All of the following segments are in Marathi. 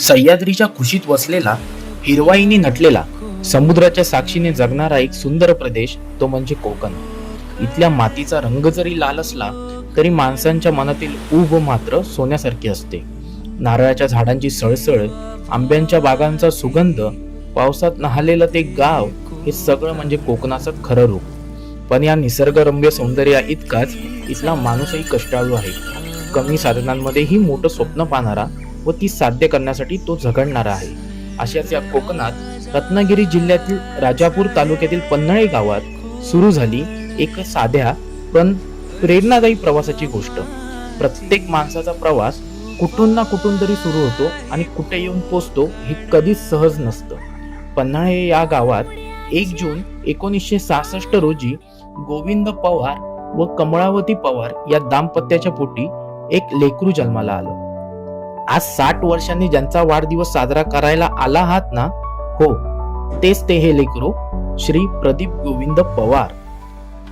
सह्याद्रीच्या कुशीत वसलेला, हिरवाईने नटलेला, समुद्राच्या साक्षीने जगणारा एक सुंदर प्रदेश तो म्हणजे कोकण. इथल्या मातीचा रंग जरी लाल असला तरी माणसांच्या मनातील ऊब मात्र सोन्यासारखी असते. नारळाच्या झाडांची सळसळ, आंब्यांच्या बागांचा सुगंध, पावसात न्हालेलं ते गाव, हे सगळं म्हणजे कोकणाचं खरं रूप. पण या निसर्गरम्य सौंदर्या इतकाच इथला माणूसही कष्टाळू आहे. कमी साधनांमध्येही मोठं स्वप्न पाहणारा व ती साध्य करण्यासाठी तो झगडणारा आहे. अशाच या कोकणात रत्नागिरी जिल्ह्यातील राजापूर तालुक्यातील पन्हाळे गावात सुरू झाली एक साध्या पण प्रेरणादायी प्रवासाची गोष्ट. प्रत्येक माणसाचा प्रवास कुठून ना कुठून तरी सुरू होतो आणि कुठे येऊन पोचतो हे कधीच सहज नसतं. पन्हाळे या गावात 1 जून 1966 रोजी गोविंद पवार व कमळावती पवार या दाम्पत्याच्या पोटी एक लेकरू जन्माला आलं. आज 60 वर्षांनी ज्यांचा वाढदिवस साजरा करायला आला आहात ना, हो, तेच ते हे लेकरू श्री प्रदीप गोविंद पवार.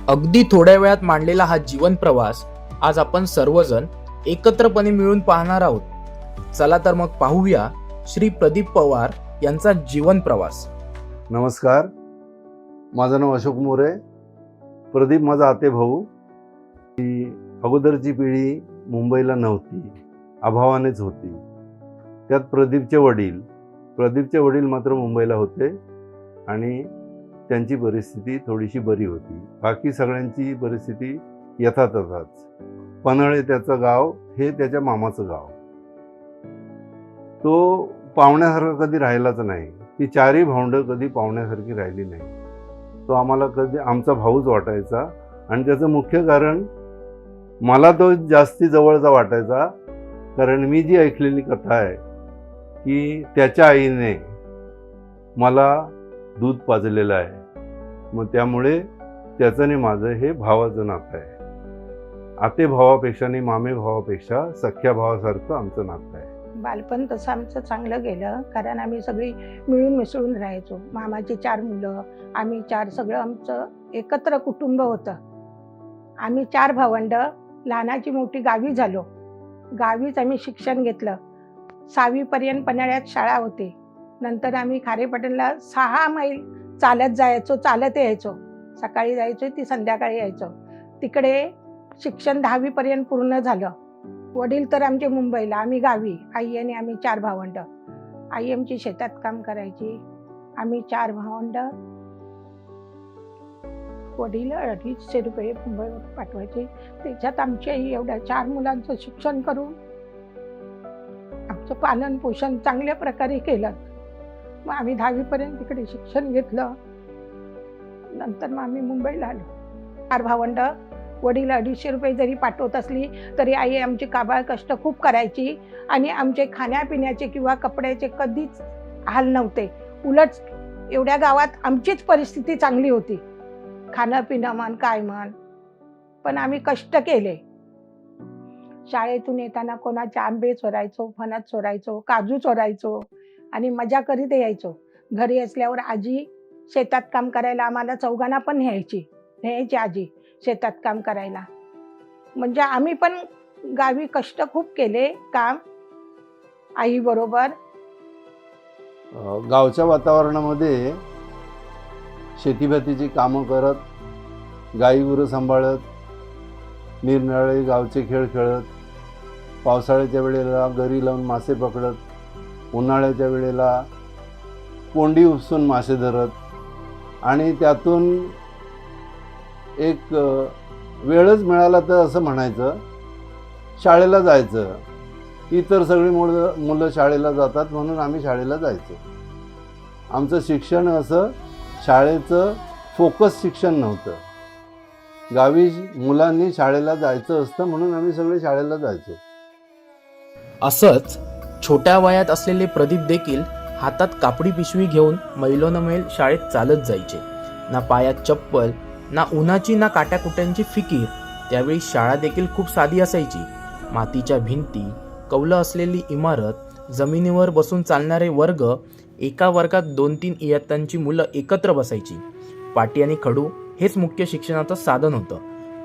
अगदी थोड्या वेळात मांडलेला हा जीवन प्रवास आज आपण सर्वजण एकत्रपणे मिळून पाहणार आहोत. चला तर मग पाहूया श्री प्रदीप पवार यांचा जीवन प्रवास. नमस्कार, माझं नाव अशोक मोरे. प्रदीप माझा आते भाऊ. ही अगोदरची पिढी मुंबईला नव्हती, अभावानेच होती. त्यात प्रदीपचे वडील मात्र मुंबईला होते आणि त्यांची परिस्थिती थोडीशी बरी होती. बाकी सगळ्यांची परिस्थिती यथातथाच. पन्हाळे त्याचं गाव, हे त्याच्या मामाचं गाव. तो पाहुण्यासारखा कधी राहिलाच नाही. ती 4ही भावंडं कधी पाहुण्यासारखी राहिली नाही. तो आम्हाला कधी आमचा भाऊच वाटायचा. आणि त्याचं मुख्य कारण, मला तो जास्ती जवळचा वाटायचा, कारण मी जी ऐकलेली कथा आहे की त्याच्या आईने मला दूध पाजलेलं आहे. मग त्यामुळे त्याचं आणि माझं हे भावाचं नातं आहे. आते भावापेक्षा आणि मामे भावापेक्षा सख्या भावासारखं आमचं नातं आहे. बालपण तसं आमचं चांगलं गेलं, कारण आम्ही सगळी मिळून मिसळून राहायचो. मामाची 4 मुलं, आम्ही 4, सगळं आमचं एकत्र कुटुंब होतं. आम्ही 4 भावंडं, लहानाची मोठी गावी झालो. गावीच आम्ही शिक्षण घेतलं. 6वी पर्यंत पन्हाळ्यात शाळा होती. नंतर आम्ही खारेपाटणला 6 मैल चालत जायचो, चालत यायचो. सकाळी जायचो, ती संध्याकाळी यायचो. तिकडे शिक्षण 10वी पर्यंत पूर्ण झालं. वडील तर आमचे मुंबईला, आम्ही गावी. आई आणि आम्ही 4 भावंडं. आई आमची शेतात काम करायची. आम्ही 4 भावंडं. वडील 250 रुपये मुंबईवर पाठवायचे. त्याच्यात आमच्या एवढ्या 4 मुलांचं शिक्षण करून आमचं पालन पोषण चांगल्या प्रकारे केलं. मग आम्ही 10वी पर्यंत तिकडे शिक्षण घेतलं. नंतर मग आम्ही मुंबईला आलो. 4 भावंडं. वडील 250 रुपये जरी पाठवत असली तरी आई आमची काबाड कष्ट खूप करायची आणि आमचे खाण्यापिण्याचे किंवा कपड्याचे कधीच हाल नव्हते. उलट एवढ्या गावात आमचीच परिस्थिती चांगली होती. खाणं पिणं म्हण, काय म्हण, पण आम्ही कष्ट केले. शाळेतून येताना कोणाचे आंबे चोरायचो, फणस चोरायचो, काजू चोरायचो आणि मजा करीत यायचो. घरी असल्यावर आजी शेतात काम करायला आम्हाला चौघांना पण न्यायची आजी शेतात काम करायला. म्हणजे आम्ही पण गावी कष्ट खूप केले, काम आई बरोबर. गावच्या वातावरणामध्ये शेतीभातीची कामं करत, गाई गुरं सांभाळत, निरनिराळे गावचे खेळ खेळत, पावसाळ्याच्या वेळेला गरी लावून मासे पकडत, उन्हाळ्याच्या वेळेला कोंडी उपसून मासे धरत आणि त्यातून एक वेळच मिळाला तर असं म्हणायचं शाळेला जायचं. इतर सगळी मुलं शाळेला जातात म्हणून आम्ही शाळेला जायचो. आमचं शिक्षण असं शाळेचं फोकस शिक्षण नव्हतं. गावी मुलांनी शाळेला जायचं असतं म्हणून आम्ही सगळे शाळेला जायचो. असंच छोट्या वयात असलेले प्रदीप देखील हातात कापडी पिशवी घेऊन मैलोनमैल शाळेत चालत जायचे. ना पायात चप्पल, ना उन्हाची ना काट्याकुट्यांची फिकीर. त्यावेळी शाळा देखील खूप साधी असायची. मातीच्या भिंती, कौलं असलेली इमारत, जमिनीवर बसून चालणारे वर्ग. एका वर्गात 2-3 इयत्तांची मुलं एकत्र बसायची. पाटी आणि खडू हेच मुख्य शिक्षणाचं साधन होतं.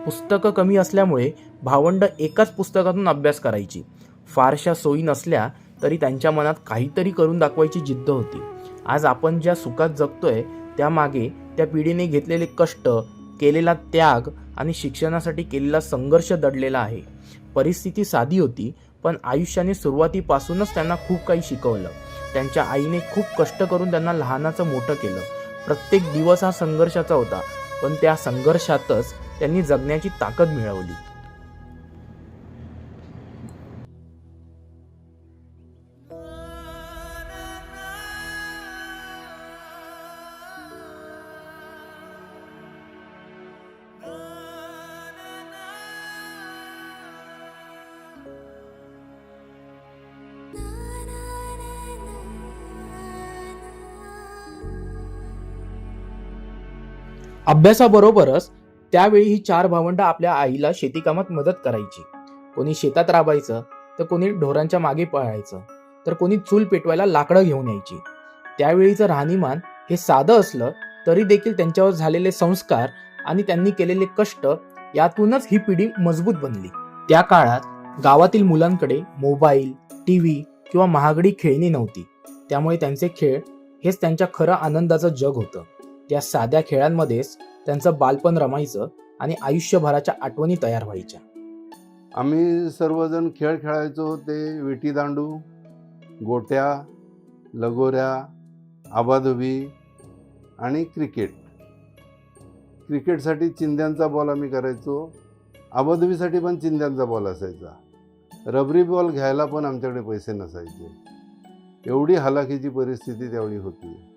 पुस्तकं कमी असल्यामुळे भावंड एकाच पुस्तकातून अभ्यास करायची. फारशा सोयी नसल्या तरी त्यांच्या मनात काहीतरी करून दाखवायची जिद्द होती. आज आपण ज्या सुखात जगतोय त्यामागे त्या पिढीने घेतलेले कष्ट, केलेला त्याग आणि शिक्षणासाठी केलेला संघर्ष दडलेला आहे. परिस्थिती साधी होती, पण आयुष्याने सुरुवातीपासूनच त्यांना खूप काही शिकवलं. त्यांच्या आईने खूप कष्ट करून त्यांना लहानाचं मोठं केलं. प्रत्येक दिवस हा संघर्षाचा होता, पण त्या संघर्षातच त्यांनी जगण्याची ताकद मिळवली. अभ्यासाबरोबरच त्यावेळी ही 4 भावंडं आपल्या आईला शेतीकामात मदत करायची. कोणी शेतात राबायचं, तर कोणी ढोरांच्या मागे पळायचं, तर कोणी चूल पेटवायला लाकडं घेऊन यायची. त्यावेळीचं राहणीमान हे साधं असलं तरी देखील त्यांच्यावर झालेले संस्कार आणि त्यांनी केलेले कष्ट यातूनच ही पिढी मजबूत बनली. त्या काळात गावातील मुलांकडे मोबाईल, टीव्ही किंवा महागडी खेळणी नव्हती. त्यामुळे त्यांचे खेळ हेच त्यांच्या खरं आनंदाचं जग होतं. त्या साध्या खेळांमध्येच त्यांचं बालपण रमायचं आणि आयुष्यभराच्या आठवणी तयार व्हायच्या. आम्ही सर्वजण खेळ खेळायचो ते विटीदांडू, गोट्या, लगोऱ्या, आबाधुबी आणि क्रिकेट. क्रिकेटसाठी चिंध्यांचा बॉल आम्ही करायचो. आबाधुबीसाठी पण चिंध्यांचा बॉल असायचा. रबरी बॉल घ्यायला पण आमच्याकडे पैसे नसायचे. एवढी हलाखीची परिस्थिती त्यावेळी होती.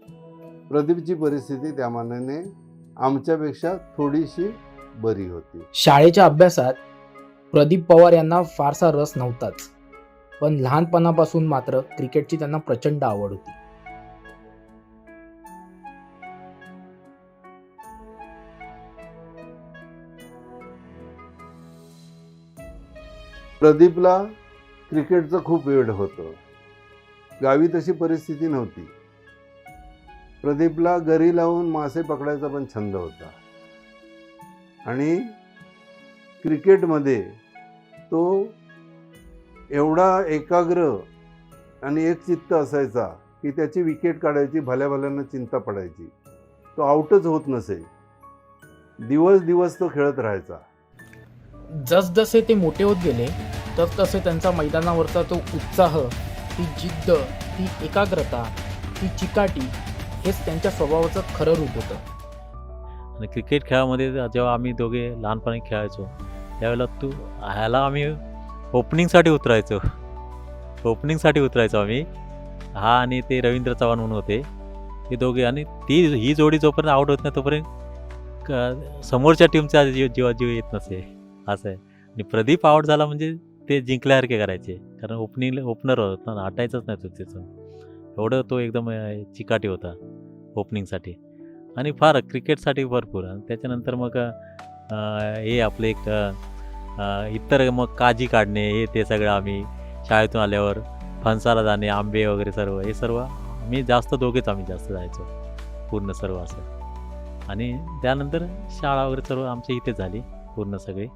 प्रदीपची परिस्थिती त्या मानाने आमच्यापेक्षा थोडीशी बरी होती. शाळेच्या अभ्यासात प्रदीप पवार यांना फारसा रस नव्हताच, पण लहानपणापासून मात्र क्रिकेटची त्यांना प्रचंड आवड होती. प्रदीपला क्रिकेटचं खूप वेड होतं. गावी तशी परिस्थिती नव्हती. प्रदीपला गरी लावून मासे पकडायचा पण छंद होता आणि क्रिकेटमध्ये तो एवढा एकाग्र आणि एकचित्त असायचा की त्याची विकेट काढायची भल्या भल्यांना चिंता पडायची. तो आउटच होत नसे. दिवस दिवस तो खेळत राहायचा. जसजसे ते मोठे होत गेले तसतसे त्यांचा मैदानावरचा तो उत्साह, ती जिद्द, ती एकाग्रता, ती चिकाटी हेच त्यांच्या स्वभावाचं खरं रूप होतं. आणि क्रिकेट खेळामध्ये जेव्हा आम्ही दोघे लहानपणी खेळायचो त्यावेळेला ह्याला आम्ही ओपनिंगसाठी उतरायचो आम्ही. हा आणि ते रवींद्र चव्हाण म्हणून होते, ते दोघे. आणि ही जोडी जोपर्यंत आउट होत नाही तोपर्यंत समोरच्या टीमचा जीव येत नसे, असं आहे. आणि प्रदीप आउट झाला म्हणजे ते जिंकल्यासारखे करायचे, कारण ओपनर होता ना, हटायचंच नाही तो त्याचं. एवढं तो एकदम चिकाटी होता ओपनिंगसाठी आणि फार क्रिकेटसाठी भरपूर. आणि त्याच्यानंतर मग हे आपले एक इतर मग काजी काढणे हे ते सगळं आम्ही शाळेतून आल्यावर फणसाला जाणे, आंबे वगैरे सर्व हे सर्व आम्ही आम्ही जास्त जायचो पूर्ण सर्व असं. आणि त्यानंतर शाळा वगैरे सर्व आमच्या इथे झाली पूर्ण सगळी.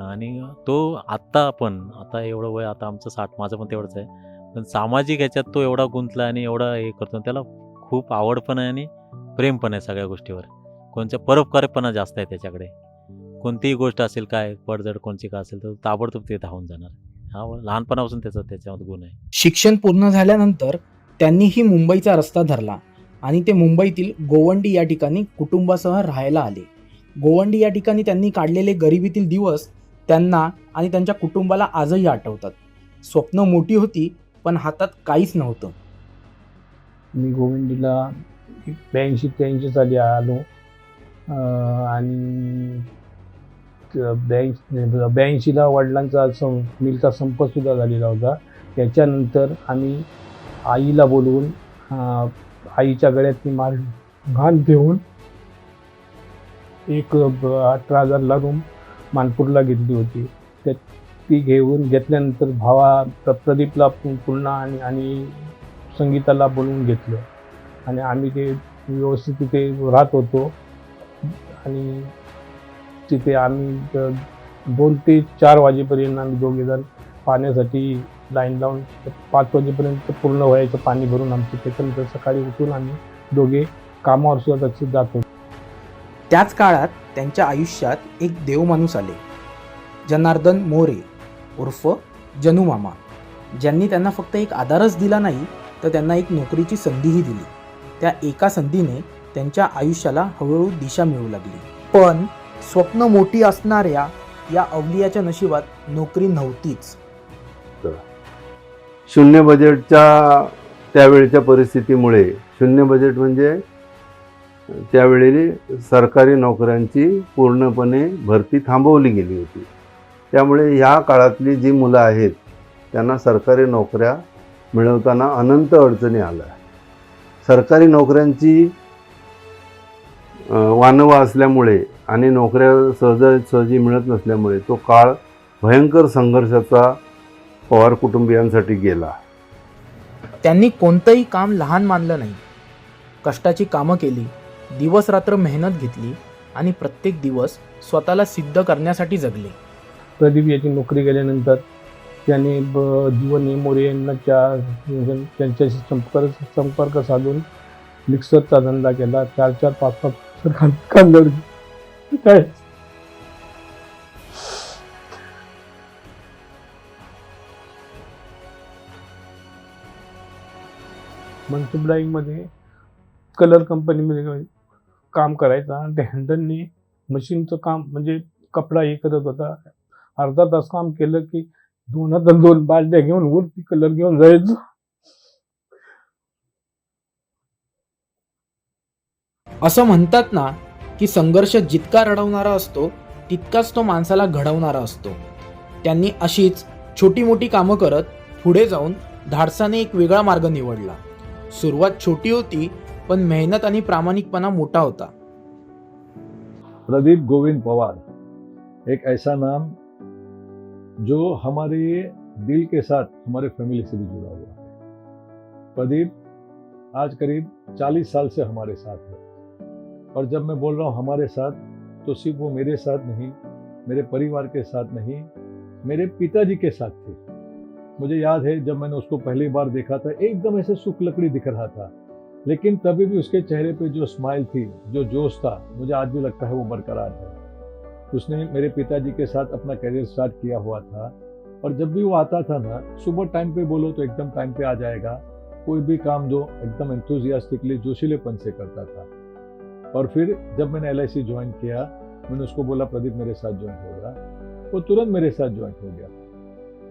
आणि तो आता एवढं वय, आता आमचं 60, माझं पण तेवढंच आहे, पण सामाजिक ह्याच्यात तो एवढा गुंतला आणि एवढा हे करतो. त्याला खूप आवड पण आहे आणि प्रेम पण आहे सगळ्या गोष्टीवर. कोणत्या परोपकारपणा जास्त आहे त्याच्याकडे. कोणतीही गोष्ट असेल, काय पडझड कोणची का असेल तर ताबडतोब ते धावून जाणार. हा लहानपणापासून त्याच्यामध्ये गुण आहे. शिक्षण पूर्ण झाल्यानंतर त्यांनीही मुंबईचा रस्ता धरला आणि ते मुंबईतील गोवंडी या ठिकाणी कुटुंबासह राहायला आले. गोवंडी या ठिकाणी त्यांनी काढलेले गरिबीतील दिवस त्यांना आणि त्यांच्या कुटुंबाला आजही आठवतात. स्वप्न मोठी होती, पण हातात काहीच नव्हतं. मी गोविंदीला 82-83 साली आलो आणि 82ला वडिलांचा मिलचा संपसुद्धा झालेला होता. त्याच्यानंतर आम्ही आईला बोलवून आईच्या गळ्यातली घाण घेऊन एक 18,000ला रूम मानपूरला घेतली होती. ती घेतल्यानंतर प्रदीपला पुन्हा आणि संगीताला बोलवून घेतलं आणि आम्ही ते व्यवस्थित तिथे राहत होतो. आणि तिथे आम्ही 2 ते 4 वाजेपर्यंत आम्ही दोघेजण पाण्यासाठी लाईन लावून 5 वाजेपर्यंत पूर्ण व्हायचं पाणी भरून आमची. त्याच्यानंतर सकाळी उठून आम्ही दोघे कामावर सुद्धा तसे जातो. त्याच काळात त्यांच्या आयुष्यात एक देव माणूस आले, जनार्दन मोरे उर्फ जनू मामा, ज्यांनी त्यांना फक्त एक आधारच दिला नाही तर त्यांना एक नोकरीची संधीही दिली. त्या एका संधीने त्यांच्या आयुष्याला हळूहळू दिशा मिळू लागली. पण स्वप्न मोठी असणाऱ्या या अवलियाच्या नशिबात नोकरी नव्हतीच. शून्य बजेटच्या त्यावेळच्या परिस्थितीमुळे, शून्य बजेट म्हणजे त्यावेळी सरकारी नोकऱ्यांची पूर्णपणे भरती थांबवली गेली होती. त्यामुळे ह्या काळातली जी मुलं आहेत त्यांना सरकारी नोकऱ्या मिळवताना अनंत अडचणी आल्या. सरकारी नोकऱ्यांची वानवा असल्यामुळे आणि नोकऱ्या सहजासहजी मिळत नसल्यामुळे तो काळ भयंकर संघर्षाचा पवार कुटुंबियांसाठी गेला. त्यांनी कोणतंही काम लहान मानलं नाही. कष्टाची कामं केली, दिवस रात्र मेहनत घेतली आणि प्रत्येक दिवस स्वतःला सिद्ध करण्यासाठी जगले. प्रदीप याची नोकरी गेल्यानंतर त्याने जीवन मोरे यांना त्यांच्याशी संपर्क साधून मिक्सरचा धंदा केला. 4-4, 5-5 कांदळ काय मनसुबलाईमध्ये कलर कंपनीमध्ये काम करायचा. आणि त्या हँडलनी मशीनचं काम म्हणजे कपडा हे करत होता. अर्धा तास काम केलं की 2 बालद्या घेऊन वरती कलर घेऊन जायचं. असं म्हणतात ना की संघर्ष जितका रडवणारा असतो तितकाच तो माणसाला घडवणारा असतो. त्यांनी अशीच छोटी मोठी कामं करत पुढे जाऊन धाडसाने एक वेगळा मार्ग निवडला. सुरुवात छोटी होती पण मेहनत आणि प्रामाणिकपणा मोठा होता. प्रदीप गोविंद पवार, एक ऐसा नाम जो हमारे दिल के साथ हमारे फैमिली से भी जुड़ा हुआ है. प्रदीप आज करीब 40 साल से हमारे साथ है. और जब मैं बोल रहा हूँ हमारे साथ, तो सिर्फ वो मेरे साथ नहीं, मेरे परिवार के साथ नहीं, मेरे पिताजी के साथ थे. मुझे याद है जब मैंने उसको पहली बार देखा था, एकदम ऐसे सूख लकड़ी दिख रहा था, लेकिन तभी भी उसके चेहरे पे जो स्माइल थी, जो जोश था, मुझे आज भी लगता है वो बरकरार है. उसने मेरे पिताजी के साथ अपना करियर स्टार्ट किया हुआ था. और जब भी वो आता था ना, सुबह टाइम पे बोलो तो एकदम टाइम पे आ जाएगा. कोई भी काम दो एकदम एंथुजियास्टिकली जोशीलेपन से करता था. और फिर जब मैंने LIC ज्वाइन किया, मैंने उसको बोला प्रदीप मेरे साथ ज्वाइन होगा. वो तुरंत मेरे साथ ज्वाइन हो गया.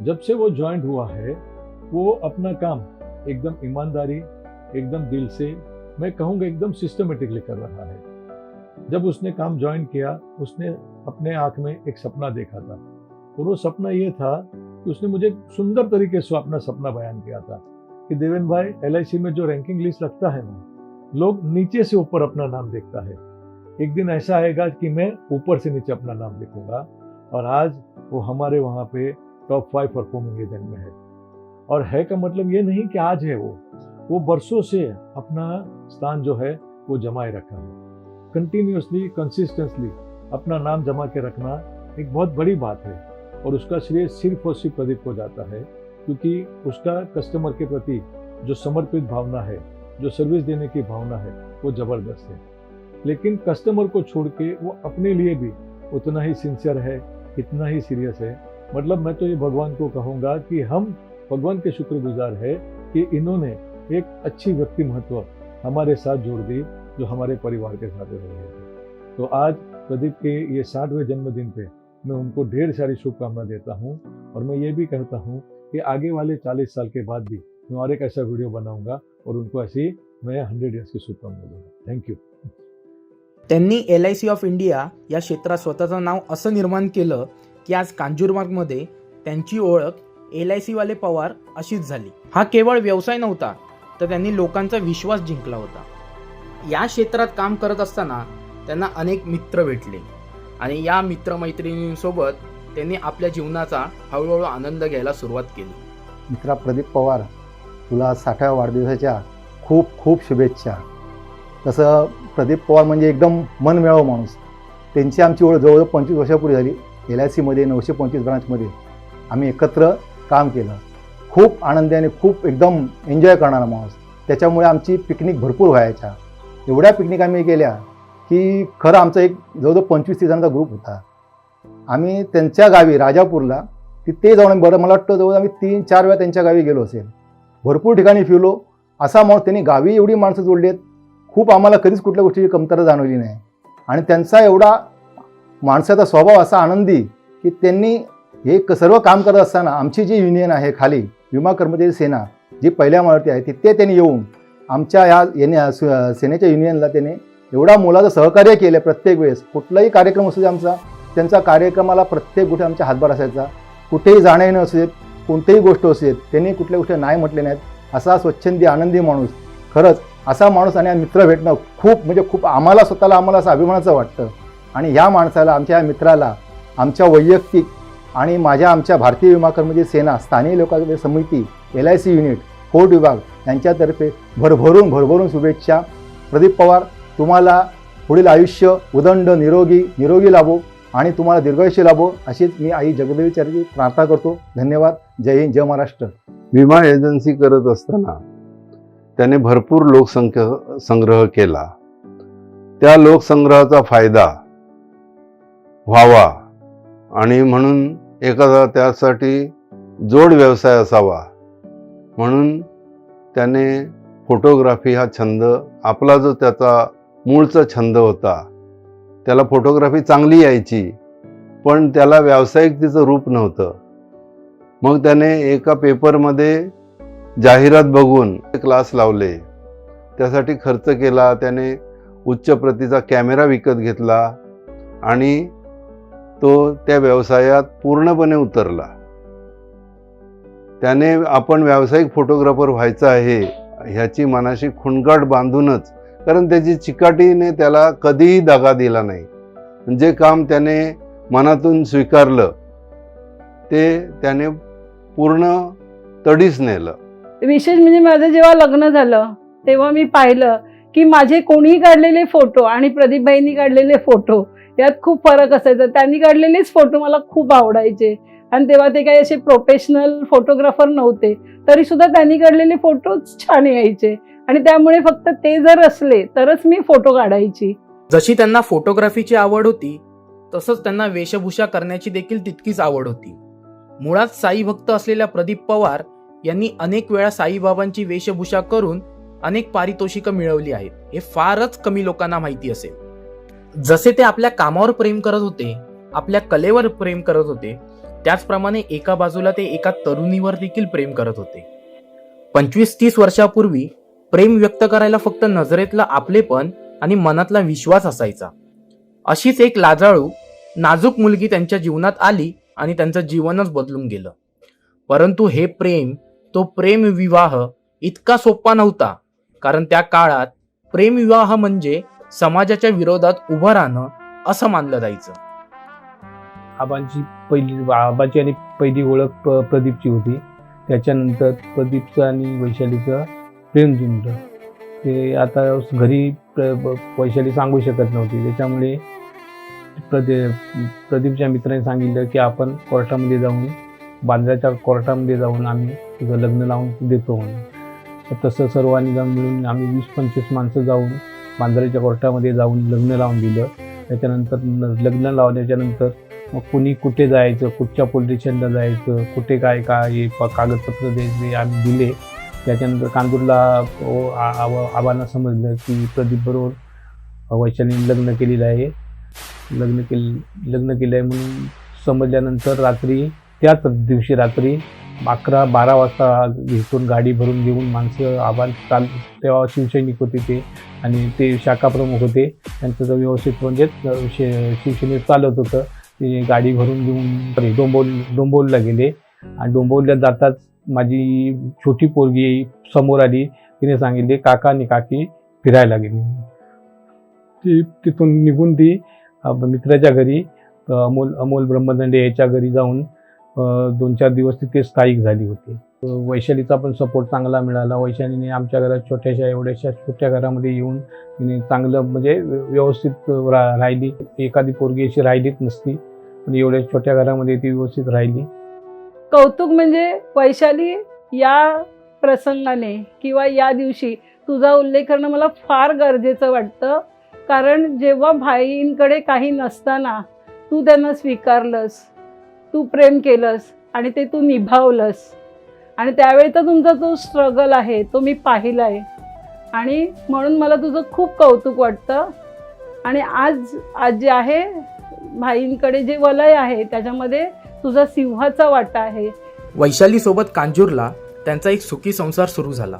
जब से वो ज्वाइन हुआ है, वो अपना काम एकदम ईमानदारी, एकदम दिल से, मैं कहूँगा एकदम सिस्टमेटिकली कर रहा है. जब उसने काम ज्वाइन किया, उसने अपने आँख में एक सपना देखा था. और वो सपना ये था कि उसने मुझे सुंदर तरीके से अपना सपना बयान किया था कि देवेन भाई, LIC में जो रैंकिंग लिस्ट लगता है ना, लोग नीचे से ऊपर अपना नाम देखता है. एक दिन ऐसा आएगा कि मैं ऊपर से नीचे अपना नाम लिखूंगा. और आज वो हमारे वहाँ पे टॉप 5 परफॉर्मिंग एजेंट में है. और है का मतलब ये नहीं कि आज है, वो बरसों से अपना स्थान जो है वो जमाए रखा है. कंटिन्यूसली, कंसिस्टेंटली अपना नाम जमा के रखना एक बहुत बड़ी बात है. और उसका श्रेय सिर्फ और सिर्फ प्रदीप को जाता है, क्योंकि उसका कस्टमर के प्रति जो समर्पित भावना है, जो सर्विस देने की भावना है, वो ज़बरदस्त है. लेकिन कस्टमर को छोड़ के वो अपने लिए भी उतना ही सिंसियर है, इतना ही सीरियस है. मतलब मैं तो ये भगवान को कहूँगा कि हम भगवान के शुक्रगुजार है कि इन्होंने एक अच्छी व्यक्ति महत्व हमारे साथ जोड़ दी, जो हमारे परिवार के साथ रह रहे थे. तो आज प्रदीप के ये 60वें जन्मदिन पे मैं उनको ढेर सारी शुभकामना देता हूँ. और मैं ये भी कहता हूँ कि आगे वाले 40 साल के बाद भी मैं और एक ऐसा वीडियो बनाऊंगा और उनको ऐसी मैं 100 ईयर्स की शुभकामना दूंगा. थँक्यू. त्यांनी LIC ऑफ इंडिया या क्षेत्रात स्वतःचं नाव असं निर्माण केलं की आज कांजूरमार्गमध्ये त्यांची ओळख LIC वाले पवार अशीच झाली. हा केवळ व्यवसाय नव्हता, तर त्यांनी लोकांचा विश्वास जिंकला होता. या क्षेत्रात काम करत असताना त्यांना अनेक मित्र भेटले आणि या मित्रमैत्रिणींसोबत त्यांनी आपल्या जीवनाचा हळूहळू आनंद घ्यायला सुरुवात केली. मित्रा प्रदीप पवार, तुला 60व्या वाढदिवसाच्या खूप खूप शुभेच्छा. तसं प्रदीप पवार म्हणजे एकदम मनमिळावू माणूस. त्यांची आमची ओळख जवळजवळ 25 वर्षापूर्वी झाली. LICमध्ये 925 ब्रांचमध्ये आम्ही एकत्र काम केलं. खूप आनंदी आणि खूप एकदम एन्जॉय करणारा माणूस. त्याच्यामुळे आमची पिकनिक भरपूर व्हायच्या. एवढ्या पिकनिक आम्ही केल्या की खरं आमचा एक जवळजवळ 25-30 जणांचा ग्रुप होता. आम्ही त्यांच्या गावी राजापूरला तिथे जाऊन मला वाटतं जवळ आम्ही 3-4 वेळा त्यांच्या गावी गेलो असेल. भरपूर ठिकाणी फिरलो. असा माणूस त्यांनी गावी एवढी माणसं जोडली आहेत, खूप आम्हाला कधीच कुठल्या गोष्टीची कमतरता जाणवली नाही. आणि त्यांचा एवढा माणसाचा स्वभाव असा आनंदी की त्यांनी हे सर्व काम करत असताना आमची जी युनियन आहे खाली विमा कर्मचारी सेना जी पहिल्या माळती आहे तिथे त्यांनी येऊन आमच्या ह्या सेनेच्या युनियनला त्याने एवढा मोलाचं सहकार्य केलं. प्रत्येक वेळेस कुठलाही कार्यक्रम असू दे आमचा, त्यांचा कार्यक्रमाला प्रत्येक गोष्टी आमचा हातभार असायचा. कुठेही जाणं येणं असू देत, कोणतीही गोष्ट असू देत, त्यांनी कुठल्या गोष्टी नाही म्हटले नाहीत. असा स्वच्छंदी आनंदी माणूस, खरंच असा माणूस आणि मित्र भेटणं खूप म्हणजे खूप आम्हाला स्वतःला असं अभिमानाचं वाटतं. आणि ह्या माणसाला, आमच्या ह्या मित्राला आमच्या वैयक्तिक आणि आमच्या भारतीय विमा कर्मचारी सेना, स्थानिक लोकांची समिती, LIC युनिट, कोर्ट विभाग यांच्यातर्फे भरभरून शुभेच्छा. प्रदीप पवार, तुम्हाला पुढील आयुष्य उदंड निरोगी लाभो आणि तुम्हाला दीर्घायुष्य लाभो अशीच मी आई जगदेवीचरणी प्रार्थना करतो. धन्यवाद. जय हिंद, जय महाराष्ट्र. विमा एजन्सी करत असताना त्याने भरपूर लोकसंख्या संग्रह केला. त्या लोकसंग्रहाचा फायदा व्हावा आणि म्हणून एखादा त्यासाठी जोड व्यवसाय असावा म्हणून त्याने फोटोग्राफी हा छंद, आपला जो त्याचा मूळचा छंद होता, त्याला फोटोग्राफी चांगली यायची पण त्याला व्यावसायिकतेचं रूप नव्हतं. मग त्याने एका पेपरमध्ये जाहिरात बघून क्लास लावले, त्यासाठी खर्च केला. त्याने उच्च प्रतीचा कॅमेरा विकत घेतला आणि तो त्या व्यवसायात पूर्णपणे उतरला. त्याने आपण व्यावसायिक फोटोग्राफर व्हायचं आहे ह्याची मनाशी खुणगाट बांधूनच, कारण त्याची चिकाटीने त्याला कधीही दगा दिला नाही. जे काम त्याने मनातून स्वीकारलं ते त्याने पूर्ण तडीस नेलं. विशेष म्हणजे माझं जेव्हा लग्न झालं तेव्हा मी पाहिलं की माझे कोणीही काढलेले फोटो आणि प्रदीपभाईंनी काढलेले फोटो यात खूप फरक असायचा. त्यांनी काढलेलेच फोटो मला खूप आवडायचे आणि तेव्हा ते काही असे प्रोफेशनल फोटोग्राफर नव्हते, तरी सुद्धा त्यांनी काढलेले फोटोच छान यायचे आणि त्यामुळे फक्त ते जर असले तरच मी फोटो काढायची. जशी त्यांना फोटोग्राफीची आवड होती तसंच त्यांना वेशभूषा करण्याची देखील तितकीच आवड होती. मुळात साई भक्त असलेल्या प्रदीप पवार यांनी अनेक वेळा साईबाबांची वेशभूषा करून अनेक पारितोषिकं मिळवली आहेत. हे फारच कमी लोकांना माहिती असेल. जसे ते आपल्या कामावर प्रेम करत होते, आपल्या कलेवर प्रेम करत होते, त्याचप्रमाणे एका बाजूला ते एका तरुणीवर देखील प्रेम करत होते. 25-30 वर्षापूर्वी प्रेम व्यक्त करायला फक्त नजरेतलं आपलेपण आणि मनातला विश्वास असायचा. अशीच एक लाजाळू नाजूक मुलगी त्यांच्या जीवनात आली आणि त्यांचं जीवनच बदलून गेलं. परंतु हे प्रेम, तो प्रेमविवाह इतका सोपा नव्हता, कारण त्या काळात प्रेमविवाह म्हणजे समाजाच्या विरोधात उभं राहणं असं मानलं जायचं. आबाची आणि पहिली ओळख प्रदीपची होती. त्याच्यानंतर प्रदीपचं आणि वैशालीचं प्रेम जुंपलं. ते आता घरी वैशाली सांगू शकत नव्हती. त्याच्यामुळे प्रदीपच्या मित्राने सांगितलं की आपण कोर्टामध्ये जाऊन, बांद्राच्या कोर्टामध्ये जाऊन आम्ही तिथं लग्न लावून देतो म्हणून. तसं सर्वांनी जाऊन मिळून आम्ही 20-25 माणसं जाऊन बांद्राच्या कोर्टामध्ये जाऊन लग्न लावून दिलं. त्याच्यानंतर लग्न लावल्याच्यानंतर मग कुणी कुठे जायचं, कुठच्या पोलीस स्टेशनला जायचं, कुठे काय कागदपत्र द्यायचे आम्ही दिले. त्याच्यानंतर कांदूरला आबांना समजलं की प्रदीपबरोबर वैशालीने लग्न केलेलं आहे. लग्न केलं आहे म्हणून समजल्यानंतर रात्री, त्याच दिवशी रात्री 11-12 वाजता इथून गाडी भरून घेऊन माणसं तेव्हा शिवसैनिक होते ते आणि ते शाखा प्रमुख होते. त्यांचं जो व्यवस्थित म्हणजे शिवसेनेत चालत होतं. ते गाडी भरून घेऊन डोंबोलीला गेले आणि डोंबोलीला जाताच माझी छोटी पोरगी समोर आली. तिने सांगितले काका आणि काकी फिरायला गेली. ती तिथून निघून ती मित्राच्या घरी अमोल ब्रह्मदंडे याच्या घरी जाऊन 2-4 दिवस तिथे स्थायिक झाली होती. वैशालीचा पण सपोर्ट चांगला मिळाला. वैशालीने आमच्या घरात एवढ्याशा छोट्या घरामध्ये येऊन तिने चांगलं म्हणजे व्यवस्थित राहिली. एखादी पोरगी अशी राहिलीच नसती, पण एवढ्या छोट्या घरामध्ये ती व्यवस्थित राहिली. कौतुक म्हणजे वैशाली या प्रसंगाने किंवा या दिवशी तुझा उल्लेख करणं मला फार गरजेचं वाटतं. कारण जेव्हा भाईंकडे काही नसताना तू त्यांना स्वीकारलंस, तू प्रेम केलंस आणि ते तू निभावलंस. आणि त्यावेळीचा तुमचा जो स्ट्रगल आहे तो मी पाहिला आहे आणि म्हणून मला तुझं खूप कौतुक वाटतं. आणि आज जे आहे भाईंकडे जे वलय आहे त्याच्यामध्ये तुझा सिंहाचा वाटा आहे. वैशालीसोबत कांजूरला त्यांचा एक सुखी संसार सुरू झाला.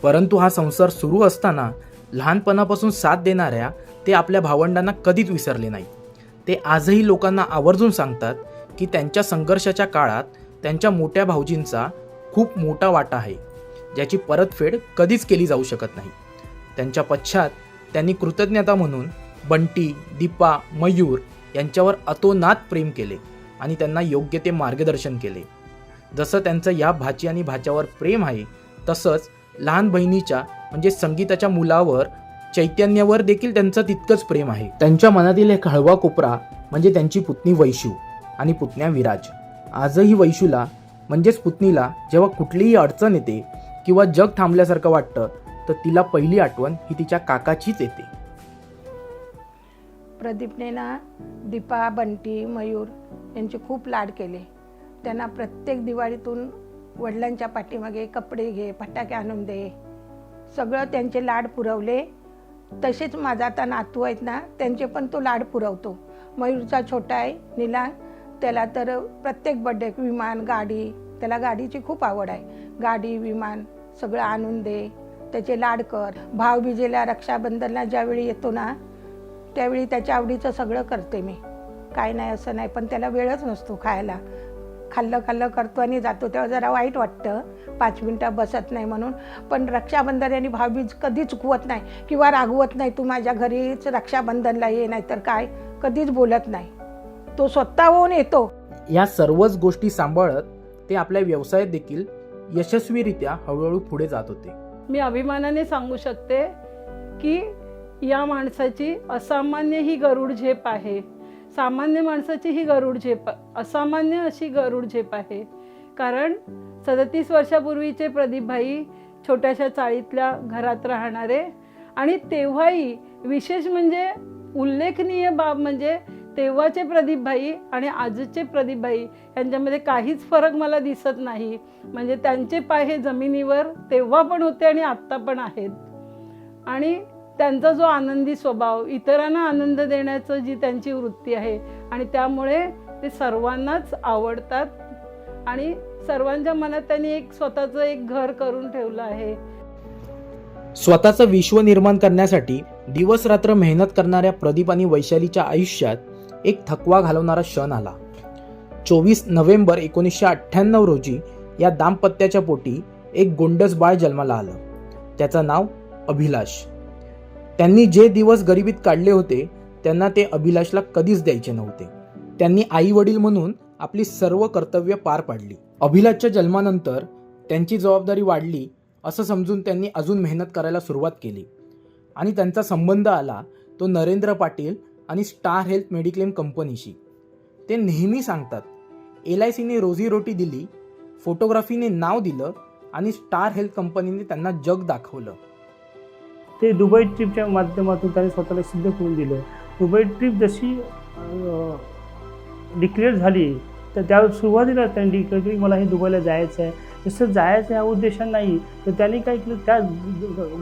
परंतु हा संसार सुरू असताना लहानपणापासून साथ देणाऱ्या ते आपल्या भावंडांना कधीच विसरले नाही. ते आजही लोकांना आवर्जून सांगतात की त्यांच्या संघर्षाच्या काळात त्यांच्या मोठ्या भाऊजींचा खूप मोठा वाटा आहे, ज्याची परतफेड कधीच केली जाऊ शकत नाही. त्यांच्या पश्चात त्यांनी कृतज्ञता म्हणून बंटी, दीपा, मयूर यांच्यावर अतोनात प्रेम केले आणि त्यांना योग्य ते मार्गदर्शन केले. जसं त्यांचं या भाची आणि भाच्यावर प्रेम आहे, तसंच लहान बहिणीच्या म्हणजे संगीताच्या मुलावर चैतन्यावर देखील त्यांचं तितकंच प्रेम आहे. त्यांच्या मनातील एक हळवा कोपरा म्हणजे त्यांची पुतणी वैशू आणि पुतण्या विराज. आजही वैशूला म्हणजेच पुतणीला जेव्हा कुठलीही अडचण येते किंवा जग थांबल्यासारखं वाटतं तर तिला पहिली आठवण ही तिच्या काकाचीच येते. प्रदीपने ना दीपा, बंटी, मयूर यांचे खूप लाड केले. त्यांना प्रत्येक दिवाळीतून वडिलांच्या पाठीमागे कपडे घे, फटाके आणून दे, सगळं त्यांचे लाड पुरवले. तसेच माझा आता नातू आहेत ना, त्यांचे पण तो लाड पुरवतो. मयूरचा छोटा आहे निला, त्याला तर प्रत्येक बड्डे विमान, गाडी, त्याला गाडीची खूप आवड आहे. गाडी, विमान सगळं आणून दे, त्याचे लाड कर. भाऊबीजेला, रक्षाबंधनला ज्यावेळी येतो ना त्यावेळी त्याच्या आवडीचं सगळं करते मी. काय नाही असं नाही, पण त्याला वेळच नसतो खायला. खाल्लं करतो आणि जातो. तेव्हा जरा वाईट वाटतं 5 मिनटं बसत नाही म्हणून. पण रक्षाबंधन आणि भाऊबीज कधीच चुकवत नाही किंवा रागवत नाही, तू माझ्या घरीच रक्षाबंधनला ये, नाही तर काय, कधीच बोलत नाही. तो स्वतःहून येतो. या सर्वच गोष्टी सांभाळत ते आपल्या व्यवसायात देखील यशस्वीरित्या हळूहळू पुढे जात होते. मी अभिमानाने सांगू शकते की या माणसाची असामान्य ही गरुड झेप आहे. सामान्य माणसाची ही गरुड झेप, असामान्य अशी गरुड झेप आहे. कारण 37 वर्षापूर्वीचे प्रदीपभाई छोट्याशा चाळीतल्या घरात राहणारे, आणि तेव्हाही विशेष म्हणजे उल्लेखनीय बाब म्हणजे तेव्हाचे प्रदीपभाई आणि आजचे प्रदीपभाई यांच्यामध्ये काहीच फरक मला दिसत नाही. म्हणजे त्यांचे पाय हे जमिनीवर तेव्हा पण होते आणि आत्ता पण आहेत. आणि त्यांचा जो आनंदी स्वभाव, इतरांना आनंद देण्याचं जी त्यांची वृत्ती आहे, आणि त्यामुळे ते सर्वांनाच आवडतात आणि सर्वांच्या मनात त्यांनी एक स्वतःचं एक घर करून ठेवलं आहे. स्वतःचं विश्व निर्माण करण्यासाठी दिवस रात्र मेहनत करणाऱ्या प्रदीप आणि वैशालीच्या आयुष्यात एक थकवा घालवणारा क्षण आला. 24 नोव्हेंबर 1998 रोजी या दाम्पत्याच्या पोटी एक गोंडस बाळ जन्माला आलं. त्याचं नाव अभिलाष. त्यांनी जे दिवस गरिबीत काढले होते त्यांना ते अभिलाषला कधीच द्यायचे नव्हते. त्यांनी आई वडील म्हणून आपली सर्व कर्तव्य पार पाडली. अभिलाषच्या जन्मानंतर त्यांची जबाबदारी वाढली असं समजून त्यांनी अजून मेहनत करायला सुरुवात केली आणि त्यांचा संबंध आला तो नरेंद्र पाटील आणि स्टार हेल्थ मेडिक्लेम कंपनीशी. ते नेहमी सांगतात, LICने रोजीरोटी दिली, फोटोग्राफीने नाव दिलं आणि स्टार हेल्थ कंपनीने त्यांना जग दाखवलं. ते दुबई ट्रिपच्या माध्यमातून त्यांनी स्वतःला सिद्ध करून दिलं. दुबई ट्रिप जशी डिक्लेअर झाली तर त्या सुरुवातीला त्यांनी डिक्लेअर केली मला हे दुबईला जायचं आहे. जसं जायचं ह्या उद्देशाने नाही, तर त्यांनी काय केलं, त्या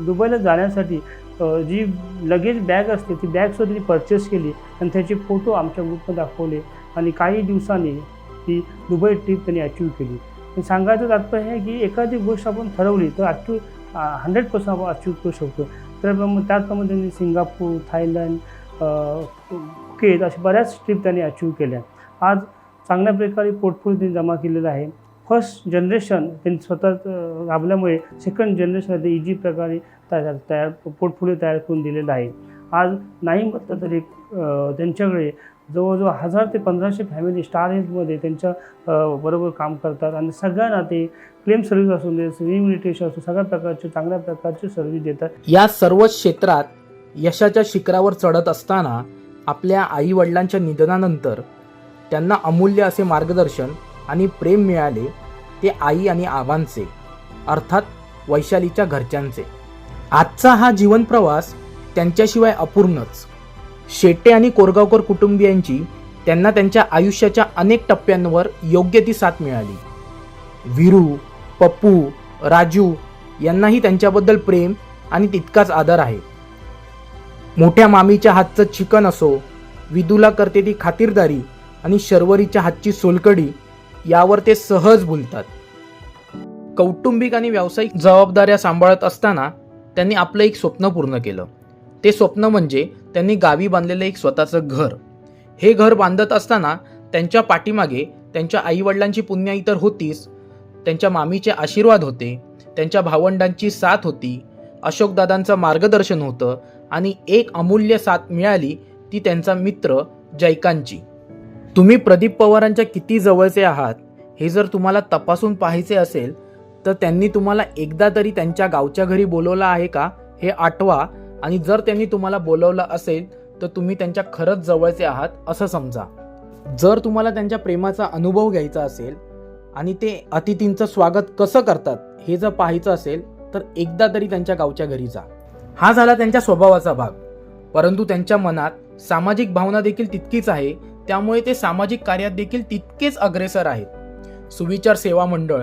दुबईला जाण्यासाठी जी लगेज बॅग असते ती बॅगसुद्धा त्यांनी परचेस केली आणि त्याचे फोटो आमच्या ग्रुपमध्ये दाखवले आणि काही दिवसांनी ती दुबई ट्रिप त्यांनी अचीव केली. सांगायचं तात्पर्य आहे की एखादी गोष्ट आपण ठरवली तर 100% आपण अचीव करू शकतो. तर त्याचप्रमाणे त्यांनी सिंगापूर, थायलंड, कुकेत अशा बऱ्याच ट्रिप त्यांनी अचीव केल्या. आज चांगल्या प्रकारे पोर्टफोलिओ त्यांनी जमा केलेला आहे. फर्स्ट जनरेशन त्यांनी स्वतः राबल्यामुळे सेकंड जनरेशन ते इजी प्रकारे तयार पोर्टफोलिओ तयार करून दिलेला आहे. आज नाही म्हटलं तरी त्यांच्याकडे जवळजवळ 1000 ते 1500 फॅमिली स्टार हेल्थमध्ये त्यांच्या बरोबर काम करतात आणि सगळ्यांना ते क्लेम सर्व्हिस असू दे, रिहॅबिलिटेशन असो, सगळ्या प्रकारचे चांगल्या प्रकारचे सर्व्हिस देतात. या सर्व क्षेत्रात यशाच्या शिखरावर चढत असताना आपल्या आई वडिलांच्या निधनानंतर त्यांना अमूल्य असे मार्गदर्शन आणि प्रेम मिळाले ते आई आणि आबांचे, अर्थात वैशालीच्या घरच्यांचे. आजचा हा जीवन प्रवास त्यांच्याशिवाय अपूर्णच. शेट्टे आणि कोरगावकर कुटुंबियांची त्यांना त्यांच्या आयुष्याच्या अनेक टप्प्यांवर योग्य ती साथ मिळाली. वीरू, पप्पू, राजू यांनाही त्यांच्याबद्दल प्रेम आणि तितकाच आदर आहे. मोठ्या मामीच्या हातचं चिकन असो, विदूला करते ती खातिरदारी आणि शर्वरीच्या हातची सोलकढी यावर ते सहज बोलतात. कौटुंबिक आणि व्यावसायिक जबाबदाऱ्या सांभाळत असताना त्यांनी आपलं एक स्वप्न पूर्ण केलं. ते स्वप्न म्हणजे त्यांनी गावी बांधलेलं एक स्वतःचं घर. हे घर बांधत असताना त्यांच्या पाठीमागे त्यांच्या आईवडिलांची पुण्याई तर होतीच, त्यांच्या मामीचे आशीर्वाद होते, त्यांच्या भावंडांची साथ होती, अशोकदादांचं मार्गदर्शन होतं आणि एक अमूल्य साथ मिळाली ती त्यांचा मित्र जयकांची. तुम्ही प्रदीप पवारांच्या किती जवळचे आहात हे जर तुम्हाला तपासून पाहायचे असेल तर त्यांनी तुम्हाला एकदा तरी त्यांच्या गावच्या घरी बोलवलं आहे का हे आठवा, आणि जर त्यांनी तुम्हाला बोलवलं असेल तर तुम्ही त्यांच्या खरंच जवळचे आहात असं समजा. जर तुम्हाला त्यांच्या प्रेमाचा अनुभव घ्यायचा असेल आणि ते अतिथींचं स्वागत कसं करतात हे जर पाहायचं असेल तर एकदा तरी त्यांच्या गावच्या घरी जा. हा झाला त्यांच्या स्वभावाचा भाग, परंतु त्यांच्या मनात सामाजिक भावना देखील तितकीच आहे, त्यामुळे ते सामाजिक कार्यात देखील तितकेच अग्रेसर आहेत. सुविचार सेवा मंडळ,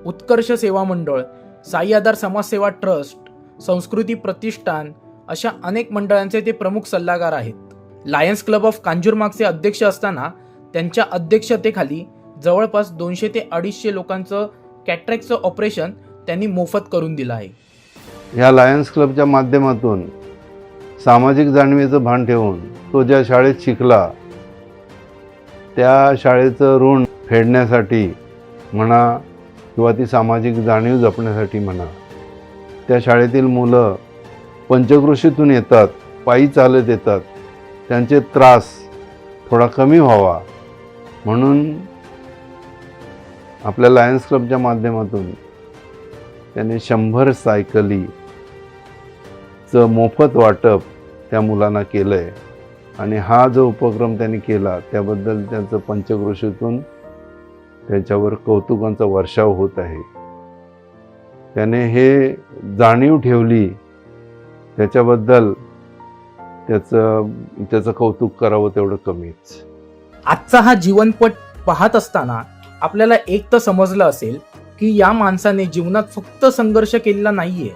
उत्कर्ष सेवा मंडळ, साई आधार समाजसेवा ट्रस्ट, संस्कृती प्रतिष्ठान अशा अनेक मंडळांचे ते प्रमुख सल्लागार आहेत. लायन्स क्लब ऑफ कांजूरमार्गचे अध्यक्ष असताना त्यांच्या अध्यक्षतेखाली जवळपास 200 ते 250 लोकांचं कॅटरॅक्टचं ऑपरेशन त्यांनी मोफत करून दिलं आहे. ह्या लायन्स क्लबच्या माध्यमातून सामाजिक जाणीवेचं भान ठेवून तो ज्या शाळेत शिकला त्या शाळेचं ऋण फेडण्यासाठी म्हणा किंवा ती सामाजिक जाणीव जपण्यासाठी म्हणा, त्या शाळेतील मुलं पंचक्रोशीतून येतात, पायी चालत येतात, त्यांचे त्रास थोडा कमी व्हावा म्हणून आपल्या लायन्स क्लबच्या माध्यमातून त्यांनी 100 सायकलीचं मोफत वाटप त्या मुलांना केलं आहे. आणि हा जो उपक्रम त्यांनी केला त्याबद्दल त्यांचं पंचक्रोशीतून त्यांच्यावर कौतुकांचा वर्षाव होत आहे. त्याने हे जाणीव ठेवली, त्याच्याबद्दल त्याचं कौतुक करावं तेवढं कमीच. आजचा हा जीवनपट पाहत असताना आपल्याला एक तर समजलं असेल की या माणसाने जीवनात फक्त संघर्ष केलेला नाहीये,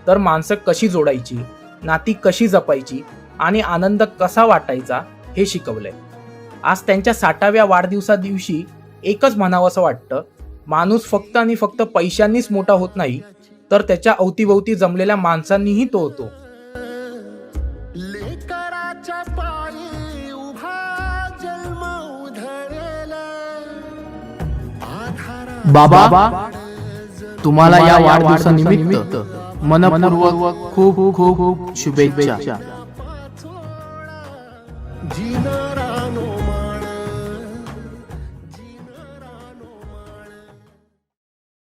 तर माणसं कशी जोडायची, नाती कशी जपायची आणि आनंद कसा वाटायचा हे शिकवलंय. आज त्यांच्या 60व्या वाढदिवसादिवशी एकच म्हणावं असं वाटतं, माणूस फक्त आणि फक्त पैशांनीच मोठा होत नाही, तर त्याच्या अवतीभोवती जमलेल्या माणसांनीही तो होतो. बाबा, तुम्हाला या वाढदिवसानिमित्त मनपूर्वक खूप खूप खूप शुभेच्छा.